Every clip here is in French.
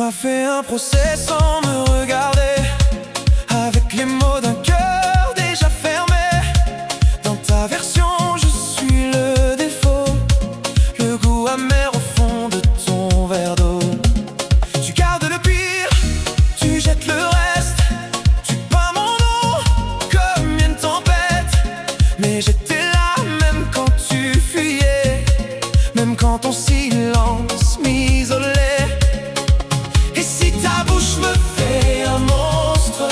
m'as fait un procès sans me regarder, avec les mots d'un cœur déjà fermé. Dans ta version, je suis le défaut, le goût amer au fond de ton verre d'eau. Tu gardes le pire, tu jettes le reste, tu peins mon nom comme une tempête. Mais j'étais là même quand tu fuyais, même quand ton silence m'isolait. Et si ta bouche me fait un monstre,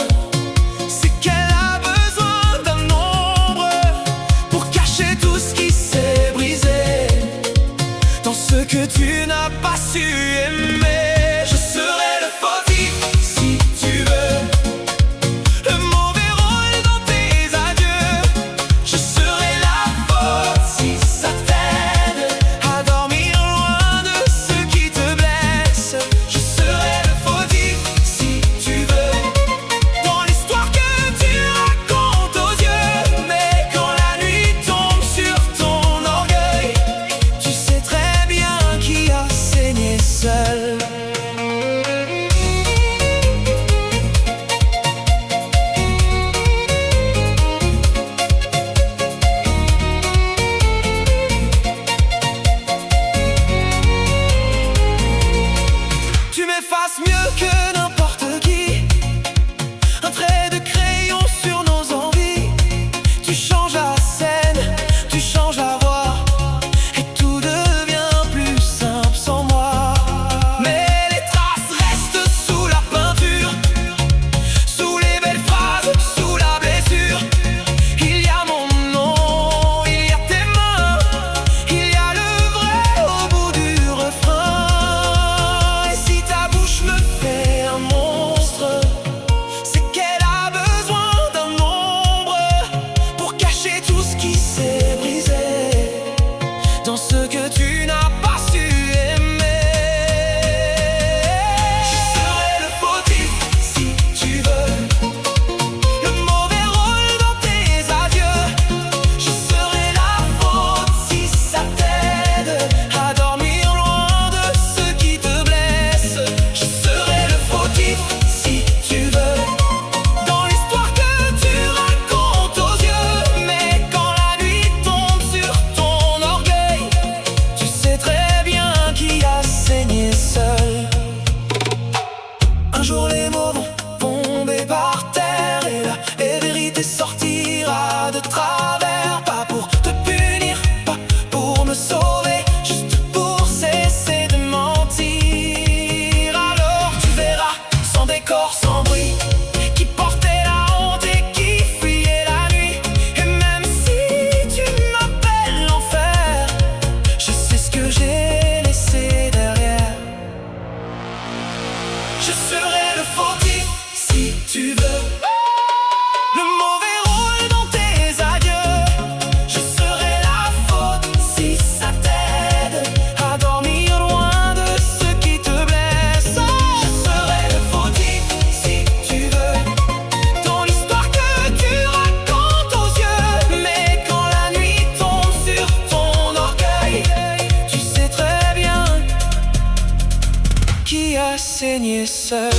c'est qu'elle a besoin d'un ombre pour cacher tout ce qui s'est brisé dans ce que tu n'as pas su aimer. Je serai le fautif si tu veux, le mauvais rôle dans tes adieux. Je serai la faute si ça t'aide à dormir loin de ceux qui te blessent. Je serai le fautif si tu veux, dans l'histoire que tu racontes aux yeux. Mais quand la nuit tombe sur ton orgueil, tu sais très bien qui a saigné seul. Tu m'effaces mieux que n'importe qui, un trait de crayon sur nos envies. Tu changes la scène, tu changes la voix, et tout devient plus simple sans moi. Mais les traces restent sous la peinture, sous les belles phrases, sous la blessure. Il y a mon nom, il y a tes mains, il y a le vrai au bout du refrain. Et si ta bouche me fait un monstre, c'est qu'elle a besoin d'un ombre pour cacher tout ce qui s'est brisé dans ce que tu n'as pas su aimer. Je serai le fautif si tu veux, le mauvais rôle dans tes adieux. Je serai la faute si ça t'aide à dormir loin de ceux qui te blessent. Je serai le fautif si tu veux, dans l'histoire que tu racontes aux yeux. Mais quand la nuit tombe sur ton orgueil, tu sais très bien qui a saigné seul. Un jour les mots vont tomber par terre, et la vérité sortira de travers. Pas pour te punir, pas pour me sauver, juste pour cesser de mentir. Alors tu verras, sans décor, sans bruit, qui portait la honte et qui fuyait la nuit. Et même si tu m'appelles l'enfer, je sais ce que j'ai laissé derrière. Je serai le fautif si tu veux, le mauvais rôle dans tes adieux. Je serai la faute si ça t'aide à dormir loin de ceux qui te blessent. Je serai le fautif si tu veux, dans l'histoire que tu racontes aux yeux. Mais quand la nuit tombe sur ton orgueil, tu sais très bien qui a saigné seul.